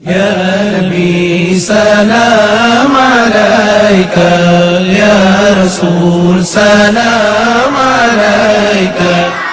या नबी सलाम अलैका, या रसूल सलाम अलैका।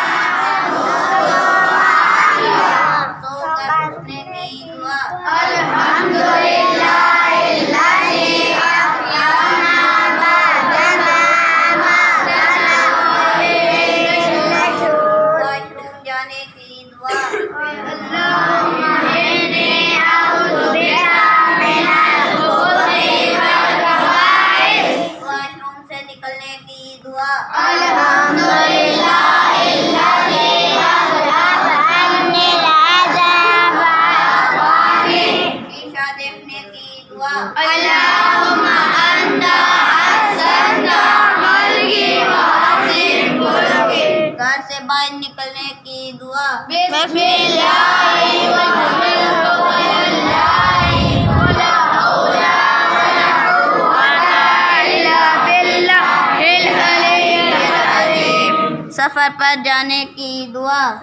घर से बाहर निकलने की दुआ। सफर पर जाने की दुआ।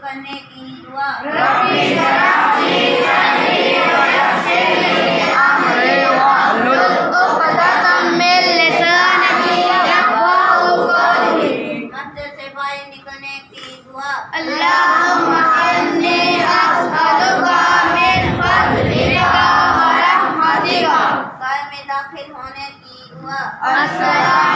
करने की दुआ। मस्जिद से बाहर निकलने की दुआ। घर में दाखिल होने की दुआ।